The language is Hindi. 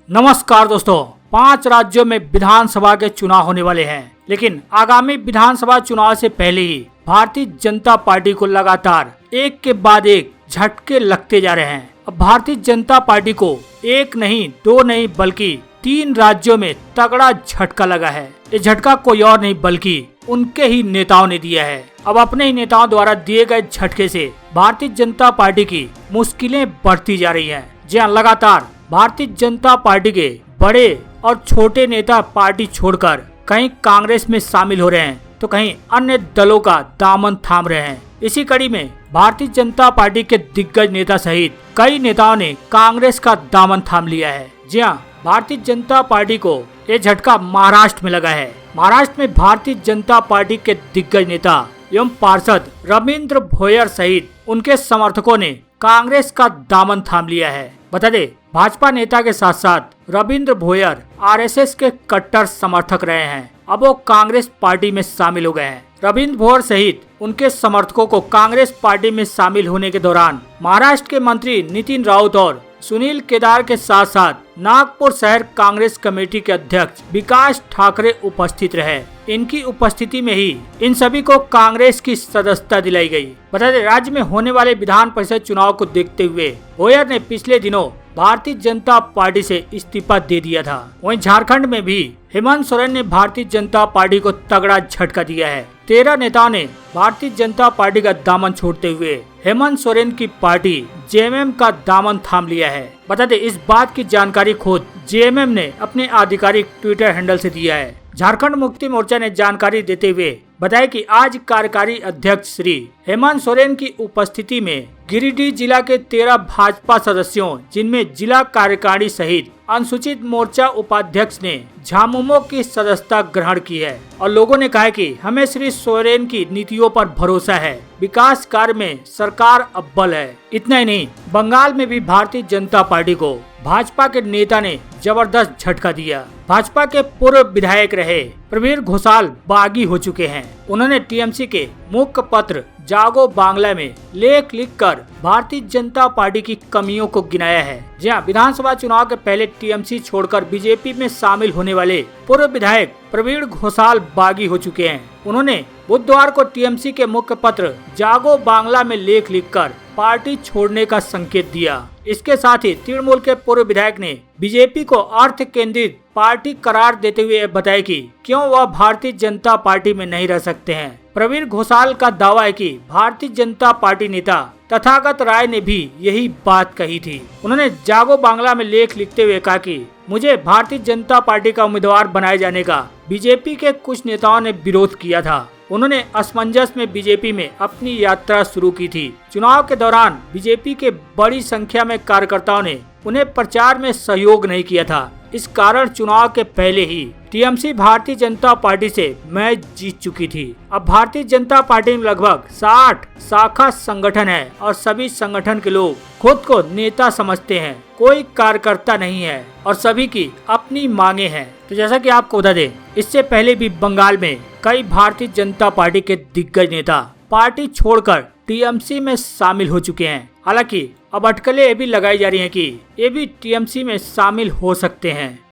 नमस्कार दोस्तों, 5 राज्यों में विधानसभा के चुनाव होने वाले हैं, लेकिन आगामी विधानसभा चुनाव से पहले ही भारतीय जनता पार्टी को लगातार एक के बाद एक झटके लगते जा रहे हैं। अब भारतीय जनता पार्टी को एक नहीं, दो नहीं बल्कि 3 राज्यों में तगड़ा झटका लगा है। ये झटका कोई और नहीं बल्कि उनके ही नेताओं ने दिया है। अब अपने ही नेताओं द्वारा दिए गए झटके से भारतीय जनता पार्टी की मुश्किलें बढ़ती जा रही हैं। जी हाँ, लगातार भारतीय जनता पार्टी के बड़े और छोटे नेता पार्टी छोड़कर कहीं कांग्रेस में शामिल हो रहे हैं तो कहीं अन्य दलों का दामन थाम रहे हैं। इसी कड़ी में भारतीय जनता पार्टी के दिग्गज नेता सहित कई नेताओं ने कांग्रेस का दामन थाम लिया है। जी हाँ, भारतीय जनता पार्टी को ये झटका महाराष्ट्र में लगा है। महाराष्ट्र में भारतीय जनता पार्टी के दिग्गज नेता एवं पार्षद रविंद्र भोयर सहित उनके समर्थकों ने कांग्रेस का दामन थाम लिया है। बता दें, भाजपा नेता के साथ साथ रविंद्र भोयर आरएसएस के कट्टर समर्थक रहे हैं। अब वो कांग्रेस पार्टी में शामिल हो गए हैं। रविंद्र भोयर सहित उनके समर्थकों को कांग्रेस पार्टी में शामिल होने के दौरान महाराष्ट्र के मंत्री नितिन राउत और सुनील केदार के साथ साथ नागपुर शहर कांग्रेस कमेटी के अध्यक्ष विकास ठाकरे उपस्थित रहे। इनकी उपस्थिति में ही इन सभी को कांग्रेस की सदस्यता दिलाई गई। बता दें, राज्य में होने वाले विधान परिषद चुनाव को देखते हुए भोयर ने पिछले दिनों भारतीय जनता पार्टी से इस्तीफा दे दिया था। वहीं झारखंड में भी हेमंत सोरेन ने भारतीय जनता पार्टी को तगड़ा झटका दिया है। 13 नेताओं ने भारतीय जनता पार्टी का दामन छोड़ते हुए हेमंत सोरेन की पार्टी जेएमएम का दामन थाम लिया है। बता दें, इस बात की जानकारी खुद जेएमएम ने अपने आधिकारिक ट्विटर हैंडल से दिया है। झारखंड मुक्ति मोर्चा ने जानकारी देते हुए बताया कि आज कार्यकारी अध्यक्ष श्री हेमंत सोरेन की उपस्थिति में गिरिडीह जिला के 13 भाजपा सदस्यों, जिनमें जिला कार्यकारिणी सहित अनुसूचित मोर्चा उपाध्यक्ष ने झामुमो की सदस्यता ग्रहण की है और लोगों ने कहा कि हमें श्री सोरेन की नीतियों पर भरोसा है, विकास कार्य में सरकार अव्वल है। इतना ही नहीं, बंगाल में भी भारतीय जनता पार्टी को भाजपा के नेता ने जबरदस्त झटका दिया। भाजपा के पूर्व विधायक रहे प्रवीर घोषाल बागी हो चुके हैं। उन्होंने टीएमसी के मुख्य पत्र जागो बांग्ला में लेख लिखकर भारतीय जनता पार्टी की कमियों को गिनाया है। जी हाँ, विधानसभा चुनाव के पहले टीएमसी छोड़कर बीजेपी में शामिल होने वाले पूर्व विधायक प्रवीर घोषाल बागी हो चुके हैं। उन्होंने बुधवार को टीएमसी के मुख्य पत्र जागो बांग्ला में लेख लिखकर पार्टी छोड़ने का संकेत दिया। इसके साथ ही तृणमूल के पूर्व विधायक ने बीजेपी को अर्थ केंद्रित पार्टी करार देते हुए बताया कि क्यों वह भारतीय जनता पार्टी में नहीं रह सकते हैं। प्रवीर घोषाल का दावा है कि भारतीय जनता पार्टी नेता तथागत राय ने भी यही बात कही थी। उन्होंने जागो बांग्ला में लेख लिखते हुए कहा कि मुझे भारतीय जनता पार्टी का उम्मीदवार बनाए जाने का बीजेपी के कुछ नेताओं ने विरोध किया था। उन्होंने असमंजस में बीजेपी में अपनी यात्रा शुरू की थी। चुनाव के दौरान बीजेपी के बड़ी संख्या में कार्यकर्ताओं ने उन्हें प्रचार में सहयोग नहीं किया था। इस कारण चुनाव के पहले ही टीएमसी भारतीय जनता पार्टी से मैच जीत चुकी थी। अब भारतीय जनता पार्टी में लगभग 60 शाखा संगठन है और सभी संगठन के लोग खुद को नेता समझते हैं। कोई कार्यकर्ता नहीं है और सभी की अपनी मांगे हैं। तो जैसा कि आपको बता दें, इससे पहले भी बंगाल में कई भारतीय जनता पार्टी के दिग्गज नेता पार्टी छोड़कर टीएमसी में शामिल हो चुके हैं। हालांकि अब अटकलें ये भी लगाई जा रही हैं कि ये भी टीएमसी में शामिल हो सकते हैं।